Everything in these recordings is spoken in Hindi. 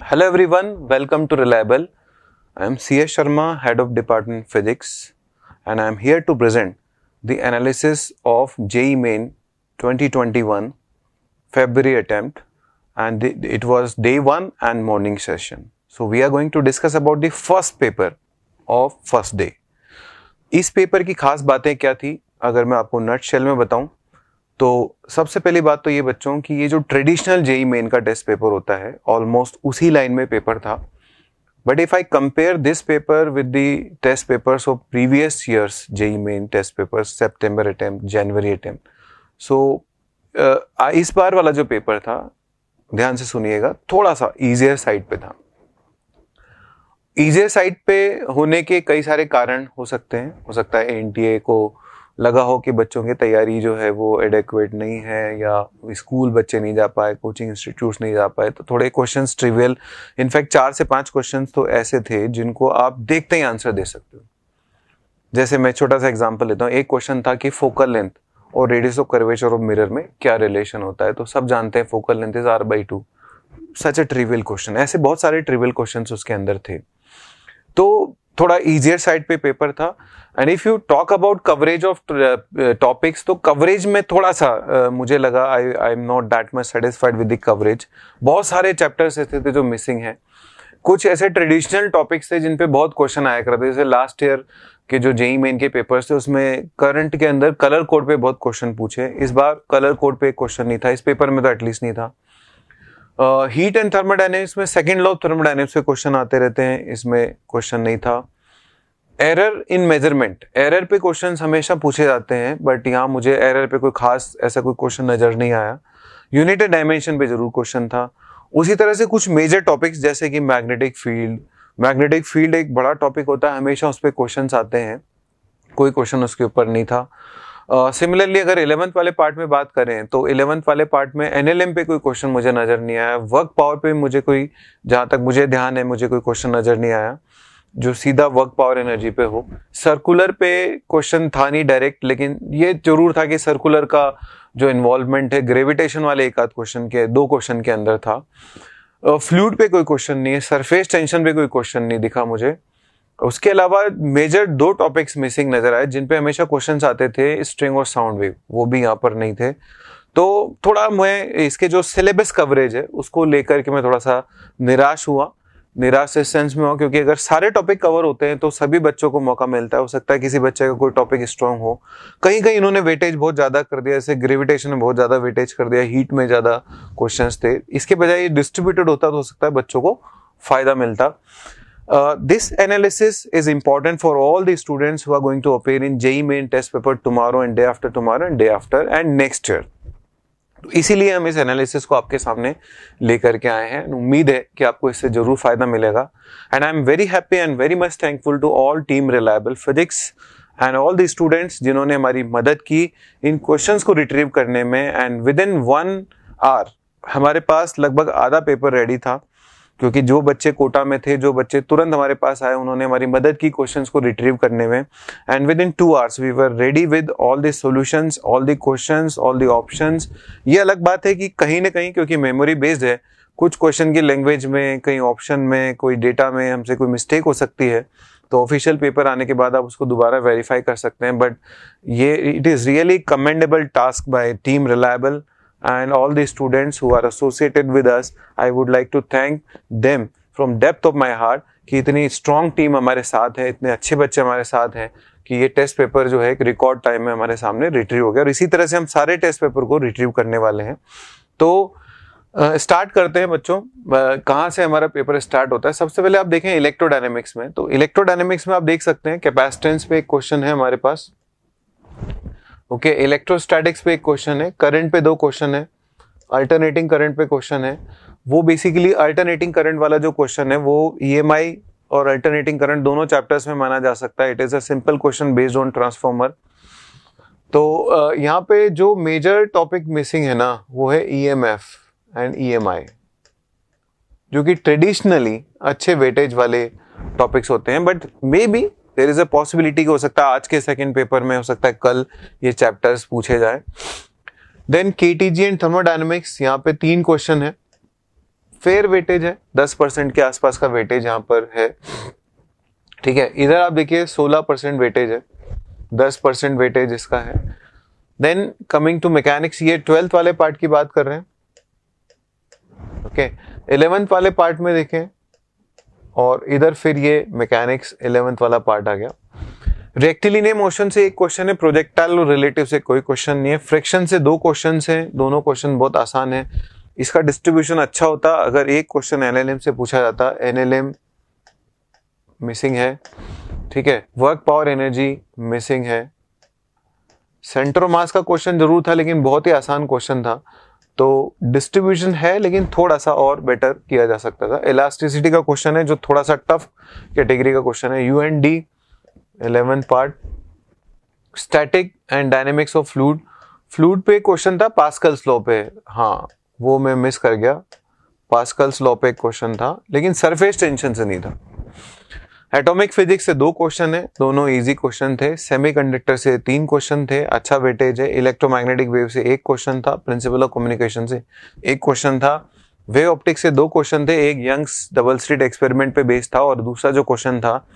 Hello everyone, welcome to Reliable. I am C.S. Sharma, Head of Department Physics, and I am here to present the analysis of JEE Main 2021 February attempt, and it was day 1 and morning session. So we are going to discuss about the first paper of first day. इस पेपर की खास बातें क्या थी अगर मैं आपको नटशेल में बताऊं तो सबसे पहली बात तो ये बच्चों की ये जो ट्रेडिशनल जेई मेन का टेस्ट पेपर होता है ऑलमोस्ट उसी लाइन में पेपर था. But if I compare this paper with the test papers of previous years JEE Main test papers, September attempt, January attempt, so इस बार वाला जो पेपर था ध्यान से सुनिएगा थोड़ा सा इजियर साइड पे था. इजियर साइड पे होने के कई सारे कारण हो सकते हैं. हो सकता है एनटीए को लगा हो कि बच्चों की तैयारी जो है वो एडेक्वेट नहीं है, या स्कूल बच्चे नहीं जा पाए, कोचिंग इंस्टीट्यूट्स नहीं जा पाए, तो थोड़े क्वेश्चंस ट्रिवियल, इनफैक्ट 4 से 5 क्वेश्चंस तो ऐसे थे जिनको आप देखते ही आंसर दे सकते हो. जैसे मैं छोटा सा एग्जांपल लेता हूँ. एक क्वेश्चन था कि फोकल लेंथ और radius of curvature of mirror में क्या रिलेशन होता है. तो सब जानते हैं focal length is r/2. Such a trivial question. ऐसे बहुत सारे ट्रिवियल क्वेश्चंस उसके अंदर थे. तो थोड़ा इजियर साइड पे पेपर था. And if you talk about coverage of topics, तो कवरेज में थोड़ा सा मुझे लगा I am not that much satisfied with the coverage. बहुत सारे चैप्टर्स ऐसे थे जो मिसिंग है. कुछ ऐसे ट्रेडिशनल टॉपिक्स थे जिन पे बहुत क्वेश्चन आया करते थे. जैसे लास्ट ईयर के जो जेई मेन के पेपर्स थे उसमें करंट के अंदर कलर कोड पे बहुत क्वेश्चन पूछे. इस बार कलर कोड पे क्वेश्चन नहीं था. इस पेपर में तो एटलीस्ट नहीं था. हीट एंड थर्मोडायनेमिक्स में सेकंड लॉ ऑफ थर्मोडायनेमिक्स पे क्वेश्चन आते रहते हैं. इसमें क्वेश्चन नहीं था. एरर इन मेजरमेंट, एरर पे क्वेश्चंस हमेशा पूछे जाते हैं, बट यहाँ मुझे एरर पे कोई खास ऐसा कोई क्वेश्चन नजर नहीं आया. यूनिट एंड डायमेंशन पे जरूर क्वेश्चन था. उसी तरह से कुछ मेजर टॉपिक्स जैसे कि मैग्नेटिक फील्ड एक बड़ा टॉपिक होता है, हमेशा उस पर क्वेश्चंस आते हैं. कोई क्वेश्चन उसके ऊपर नहीं था. सिमिलरली अगर 11th वाले पार्ट में बात करें तो 11th वाले पार्ट में एनएलएम पे कोई क्वेश्चन मुझे नजर नहीं आया. वर्क पावर पे मुझे कोई, जहां तक मुझे ध्यान है, मुझे कोई क्वेश्चन नजर नहीं आया जो सीधा वर्क पावर एनर्जी पे हो. सर्कुलर पे क्वेश्चन था नहीं डायरेक्ट, लेकिन ये जरूर था कि सर्कुलर का जो इन्वॉल्वमेंट है ग्रेविटेशन वाले एक आध क्वेश्चन के, 2 क्वेश्चन के अंदर था. फ्लूइड पे कोई क्वेश्चन नहीं है. सरफेस टेंशन पे कोई क्वेश्चन नहीं दिखा मुझे. उसके अलावा मेजर 2 टॉपिक्स मिसिंग नजर आए जिन पे हमेशा क्वेश्चंस आते थे, स्ट्रिंग और साउंड वेव, वो भी यहाँ पर नहीं थे. तो थोड़ा मैं इसके जो सिलेबस कवरेज है उसको लेकर के मैं थोड़ा सा निराश इस सेंस में हुआ, क्योंकि अगर सारे टॉपिक कवर होते हैं तो सभी बच्चों को मौका मिलता है. हो सकता है किसी बच्चे का कोई टॉपिक स्ट्रांग हो. कहीं कहीं इन्होंने वेटेज बहुत ज्यादा कर दिया, जैसे ग्रेविटेशन में बहुत ज्यादा वेटेज कर दिया, हीट में ज्यादा क्वेश्चंस थे. इसके बजाय ये डिस्ट्रीब्यूटेड होता तो हो सकता है बच्चों को फायदा मिलता. This analysis is important for all the students who are going to appear in JEE Main test paper tomorrow and day after tomorrow and day after and next year. तो इसीलिए हम इस एनालिसिस को आपके सामने लेकर के आए हैं. उम्मीद है कि आपको इससे जरूर फायदा मिलेगा. And I am very happy and very much thankful to all team Reliable Physics and all the students जिन्होंने हमारी मदद की इन क्वेश्चंस को रिट्रीव करने में. एंड विद इन 1 आवर हमारे पास लगभग आधा पेपर रेडी था, क्योंकि जो बच्चे कोटा में थे, जो बच्चे तुरंत हमारे पास आए, उन्होंने हमारी मदद की क्वेश्चंस को रिट्रीव करने में. And within 2 hours we were ready with all the solutions, all the questions, all the options. ये अलग बात है कि कहीं ना कहीं क्योंकि मेमोरी बेस्ड है, कुछ क्वेश्चन की लैंग्वेज में, कहीं ऑप्शन में, कोई डेटा में हमसे कोई मिस्टेक हो सकती है. तो ऑफिशियल पेपर आने के बाद आप उसको दोबारा वेरीफाई कर सकते हैं. बट ये it is really commendable task by team reliable and all the students who are associated with us. I would like to thank them from depth of my heart कि इतनी strong team हमारे साथ है, इतने अच्छे बच्चे हमारे साथ हैं कि ये टेस्ट पेपर जो है एक रिकॉर्ड टाइम में हमारे सामने रिट्रीव हो गया. और इसी तरह से हम सारे टेस्ट पेपर को रिट्रीव करने वाले हैं. तो स्टार्ट करते हैं बच्चों. कहाँ से हमारा पेपर स्टार्ट होता है? सबसे पहले आप देखें इलेक्ट्रोडायनेमिक्स में. तो इलेक्ट्रोडायनेमिक्स में आप देख सकते हैं कैपेसिटेंस पे एक क्वेश्चन है हमारे पास. ओके, इलेक्ट्रोस्टैटिक्स पे एक क्वेश्चन है, करंट पे 2 क्वेश्चन है, अल्टरनेटिंग करंट पे क्वेश्चन है. वो बेसिकली अल्टरनेटिंग करंट वाला जो क्वेश्चन है वो ईएमआई और अल्टरनेटिंग करंट दोनों चैप्टर्स में माना जा सकता है. It is a simple question based on transformer. तो यहाँ पे जो मेजर टॉपिक मिसिंग है ना वो है ईएमएफ एंड ईएमआई, जो कि ट्रेडिशनली अच्छे वेटेज वाले टॉपिक्स होते हैं. But maybe there is a possibility हो सकता है आज के सेकंड पेपर में, हो सकता है कल ये चैप्टर्स पूछे जाए. देन केटीजी एंड थर्मोडायनेमिक्स, यहाँ पे 3 क्वेश्चन है. फेयर वेटेज है, 10% के आसपास का वेटेज यहाँ पर है। ठीक है, इधर आप देखिए 16% वेटेज है, 10% वेटेज इसका है। देन कमिंग टू मैकेनिक्स, ये 12th वाले पार्ट की बात कर रहे हैं। ओके, 11th वाले पार्ट में देखें और इधर फिर ये मैकेनिक्स 11th वाला पार्ट आ गया। रेक्टिलिनियर मोशन से एक क्वेश्चन है, प्रोजेक्टाइल और रिलेटिव से कोई क्वेश्चन नहीं है। फ्रिक्शन से 2 क्वेश्चन हैं, दोनों क्वेश्चन बहुत आसान है। इसका डिस्ट्रीब्यूशन अच्छा होता अगर एक क्वेश्चन एनएलएम से पूछा जाता, एनएलएम मिसिंग है। ठीक है, वर्क पावर एनर्जी मिसिंग है। सेंटर मास का क्वेश्चन जरूर था लेकिन बहुत ही आसान क्वेश्चन था, तो डिस्ट्रीब्यूशन है लेकिन थोड़ा सा और बेटर किया जा सकता था। इलास्टिसिटी का क्वेश्चन है जो थोड़ा सा टफ कैटेगरी का क्वेश्चन है। यूएनडी 11th part. Static and dynamics of fluid, fluid पे क्वेश्चन था, पास्कल्स लॉ पे, हाँ वो मैं मिस कर गया। पास्कल्स लॉ पे क्वेश्चन था लेकिन सरफेस टेंशन से नहीं था। एटॉमिक फिजिक्स से 2 क्वेश्चन है, दोनों इजी क्वेश्चन थे। सेमीकंडक्टर से 3 क्वेश्चन थे, अच्छा वेटेज है। इलेक्ट्रोमैग्नेटिक वेव से 1 क्वेश्चन था, प्रिंसिपल ऑफ कम्युनिकेशन से 1 क्वेश्चन था। वेव ऑप्टिक्स से 2 क्वेश्चन थे, एक यंग्स डबल स्लिट एक्सपेरिमेंट पे बेस्ड था और दूसरा जो क्वेश्चन था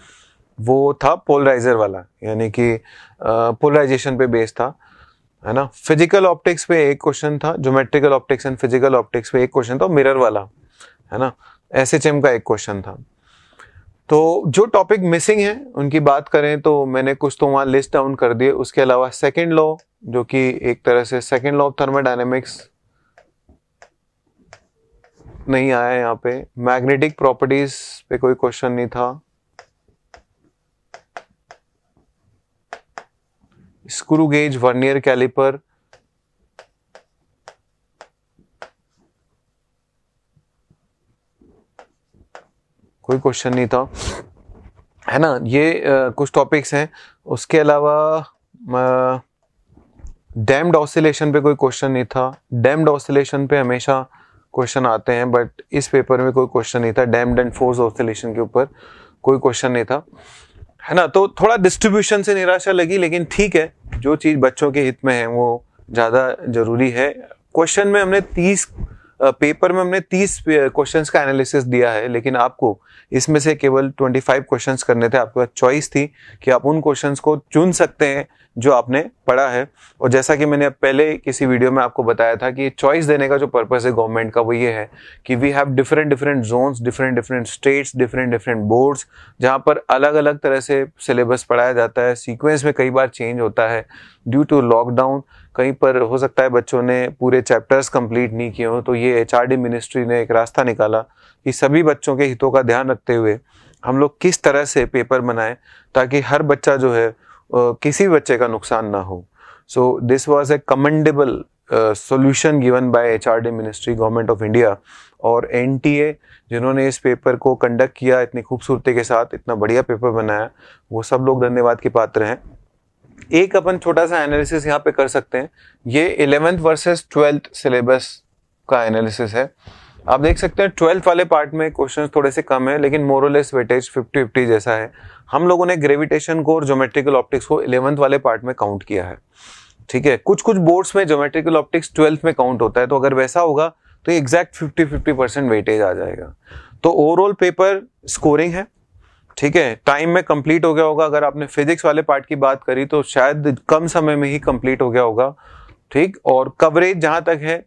वो था पोलराइजर वाला, यानी कि पोलराइजेशन पे बेस्ड था, है ना। फिजिकल ऑप्टिक्स पे 1 क्वेश्चन था, geometrical optics and physical optics पे 1 क्वेश्चन था, मिरर वाला, है ना। एसएचएम का 1 क्वेश्चन था। तो जो टॉपिक मिसिंग है उनकी बात करें तो मैंने कुछ तो वहां लिस्ट डाउन कर दिए। उसके अलावा सेकंड लॉ, जो कि एक तरह से सेकंड लॉ ऑफ थर्मोडायनेमिक्स नहीं आया यहाँ पे। मैग्नेटिक प्रॉपर्टीज पे कोई क्वेश्चन नहीं था। स्क्रू गेज, वर्नियर कैलिपर, कोई क्वेश्चन नहीं था, है ना। ये कुछ टॉपिक्स हैं। उसके अलावा डैम्ड ऑसिलेशन पे कोई क्वेश्चन नहीं था। डैम्ड ऑसिलेशन पे हमेशा क्वेश्चन आते हैं बट इस पेपर में कोई क्वेश्चन नहीं था। डैम्ड एंड फोर्स ऑसिलेशन के ऊपर कोई क्वेश्चन नहीं था, है ना। तो थोड़ा डिस्ट्रीब्यूशन से निराशा लगी लेकिन ठीक है, जो चीज बच्चों के हित में है वो ज्यादा जरूरी है। क्वेश्चन में हमने 30 पेपर में हमने 30 क्वेश्चंस का एनालिसिस दिया है लेकिन आपको इसमें से केवल 25 क्वेश्चंस करने थे। आपके पास चॉइस थी कि आप उन क्वेश्चंस को चुन सकते हैं जो आपने पढ़ा है। और जैसा कि मैंने पहले किसी वीडियो में आपको बताया था कि चॉइस देने का जो पर्पस है गवर्नमेंट का वो ये है कि we have different zones, different states, different boards, जहाँ पर अलग अलग तरह से सिलेबस पढ़ाया जाता है। सीक्वेंस में कई बार चेंज होता है ड्यू टू लॉकडाउन। कहीं पर हो सकता है बच्चों ने पूरे चैप्टर्स कंप्लीट नहीं किए हो, तो ये एचआरडी मिनिस्ट्री ने एक रास्ता निकाला कि सभी बच्चों के हितों का ध्यान रखते हुए हम लोग किस तरह से पेपर बनाएं ताकि हर बच्चा जो है किसी बच्चे का नुकसान ना हो। So this was a commendable solution given by HRD ministry, government of India, और एनटीए जिन्होंने इस पेपर को कंडक्ट किया इतनी खूबसूरती के साथ, इतना बढ़िया पेपर बनाया, वो सब लोग धन्यवाद के पात्र हैं। एक अपन छोटा सा एनालिसिस यहाँ पे कर सकते हैं। ये 11th वर्सेस 12th सिलेबस का एनालिसिस है। आप देख सकते हैं 12th वाले पार्ट में क्वेश्चंस थोड़े से कम है लेकिन मोरलेस वेटेज 50-50 जैसा है। हम लोगों ने ग्रेविटेशन को और ज्योमेट्रिकल ऑप्टिक्स को 11th वाले पार्ट में काउंट किया है। ठीक है, कुछ बोर्ड्स में ज्योमेट्रिकल ऑप्टिक्स 12th में काउंट होता है, तो अगर वैसा होगा तो एग्जैक्ट 50-50% वेटेज आ जाएगा। तो ओवरऑल पेपर स्कोरिंग है, ठीक है, टाइम में कंप्लीट हो गया होगा। अगर आपने फिजिक्स वाले पार्ट की बात करी तो शायद कम समय में ही कंप्लीट हो गया होगा, ठीक। और कवरेज जहां तक है,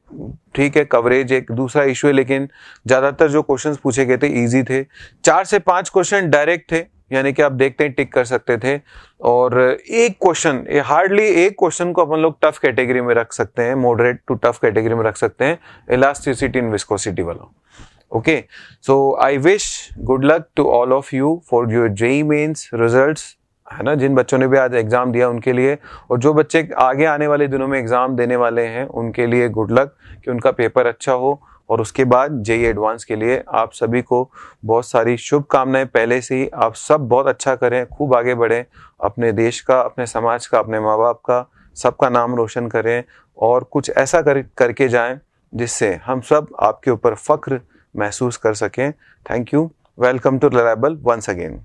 ठीक है, कवरेज एक दूसरा इशू है लेकिन ज्यादातर जो क्वेश्चंस पूछे गए थे इजी थे। 4 से 5 क्वेश्चन डायरेक्ट थे, यानी कि आप देखते हैं टिक कर सकते थे। और एक क्वेश्चन, हार्डली एक क्वेश्चन को अपन लोग टफ कैटेगरी में रख सकते हैं, मॉडरेट टू टफ कैटेगरी में रख सकते हैं, इलास्टिसिटी एंड विस्कोसिटी वाला। Okay, so I wish good luck to all of you for your JEE mains results, है ना। जिन बच्चों ने भी आज एग्जाम दिया उनके लिए, और जो बच्चे आगे आने वाले दिनों में एग्जाम देने वाले हैं उनके लिए गुड लक कि उनका पेपर अच्छा हो। और उसके बाद JEE एडवांस के लिए आप सभी को बहुत सारी शुभकामनाएं पहले से ही। आप सब बहुत अच्छा करें, खूब आगे बढ़ें, अपने देश का, अपने समाज का, अपने माँ बाप का, सबका नाम रोशन करें और कुछ ऐसा करके जाएं जिससे हम सब आपके ऊपर फख्र महसूस कर सकें। Thank you. Welcome to Reliable once again.